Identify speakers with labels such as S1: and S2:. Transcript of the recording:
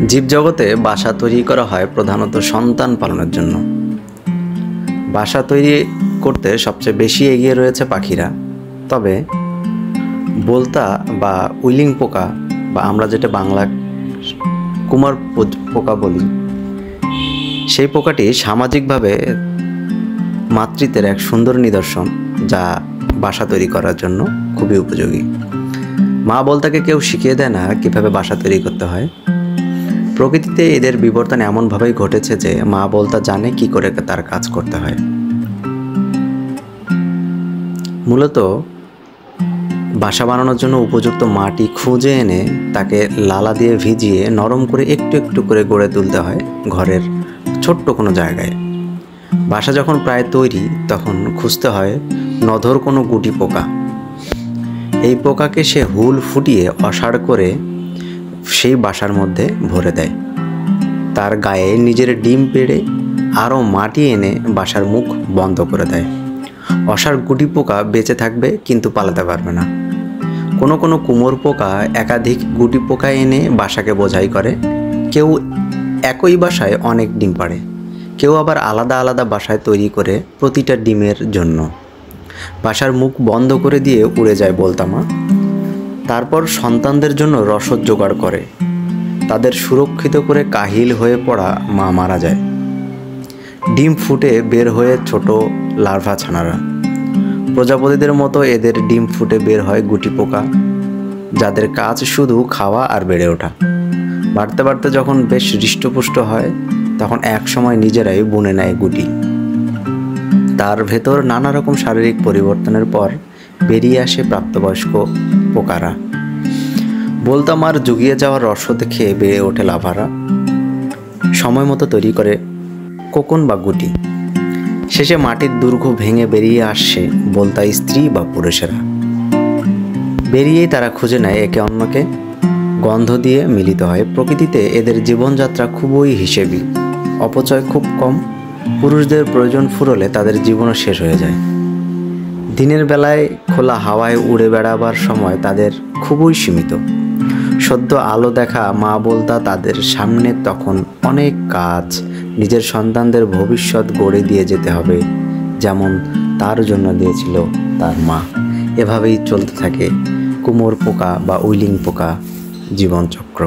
S1: জীবজগতে বাসা তৈরি করা হয় প্রধানত সন্তান পালনের জন্য। বাসা তৈরি করতে সবচেয়ে বেশি এগিয়ে রয়েছে পাখিরা। তবে বোলতা বা উইলিং পোকা বা আমরা যেটা বাংলা কুমার পোকা বলি, সেই পোকাটি সামাজিকভাবে মাতৃত্বের এক সুন্দর নিদর্শন, যা বাসা তৈরি করার জন্য খুবই উপযোগী। মা বোলতাকে কেউ শিখিয়ে দেয় না কীভাবে বাসা তৈরি করতে হয়। প্রকৃতিতে এদের বিবর্তন এমনভাবেই ঘটেছে যে মা বোলতা জানে কি করে তার কাজ করতে হয়। মূলত বাসা বানানোর জন্য উপযুক্ত মাটি খুঁজে এনে তাকে লালা দিয়ে ভিজিয়ে নরম করে একটু একটু করে গড়ে তুলতে হয় ঘরের ছোট্ট কোনো জায়গায়। বাসা যখন প্রায় তৈরি তখন খুঁজতে হয় নধর কোনো গুটি পোকা। এই পোকাকে সে হুল ফুটিয়ে অসাড় করে সেই বাসার মধ্যে ভরে দেয়। তার গায়ে নিজের ডিম পেড়ে আরও মাটি এনে বাসার মুখ বন্ধ করে দেয়। অসাড় গুটি পোকা বেঁচে থাকবে কিন্তু পালাতে পারবে না। কোনো কোনো কুমোর পোকা একাধিক গুটি পোকা এনে বাসাকে বোঝাই করে। কেউ একই বাসায় অনেক ডিম পাড়ে, কেউ আবার আলাদা আলাদা বাসায় তৈরি করে প্রতিটা ডিমের জন্য। বাসার মুখ বন্ধ করে দিয়ে উড়ে যায় বোলতামা। তারপর সন্তানদের জন্য রসদ জোগাড় করে। তাদের সুরক্ষিত করে কাহিল হয়ে পড়া মা মারা যায়। ডিম ফুটে বের হয়ে ছোট লার্ভা ছানারা। প্রজাপতিদের মতো এদের ডিম ফুটে বের হয় গুটি পোকা, যাদের কাজ শুধু খাওয়া আর বেড়ে ওঠা। বাড়তে বাড়তে যখন বেশ হৃষ্টপুষ্ট হয় তখন এক সময় নিজেরাই বুনে নেয় গুটি। তার ভেতর নানা রকম শারীরিক পরিবর্তনের পর বেরিয়ে আসে প্রাপ্তবয়স্ক পোকারা। বোলতামার জুগিয়ে যাওয়ার রসদ খেয়ে বেড়ে ওঠে লাভারা। সময় মতো তৈরি করে কোকন বা গুটি। শেষে মাটির দুর্গ ভেঙে বেরিয়ে আসে বোলতা স্ত্রী বা পুরুষেরা। বেরিয়েই তারা খুঁজে নেয় একে অন্যকে, গন্ধ দিয়ে মিলিত হয়। প্রকৃতিতে এদের জীবনযাত্রা খুবই হিসেবি, অপচয় খুব কম। পুরুষদের প্রয়োজন ফুরোলে তাদের জীবনও শেষ হয়ে যায়। দিনের বেলায় খোলা হাওয়ায় উড়ে বেড়াবার সময় তাদের খুবই সীমিত। সদ্য আলো দেখা মা বোলতা তাদের সামনে তখন অনেক কাজ। নিজের সন্তানদের ভবিষ্যৎ গড়ে দিয়ে যেতে হবে যেমন তার জন্য দিয়েছিল তার মা। এভাবেই চলতে থাকে কুমোর পোকা বা উইলিং পোকা জীবনচক্র।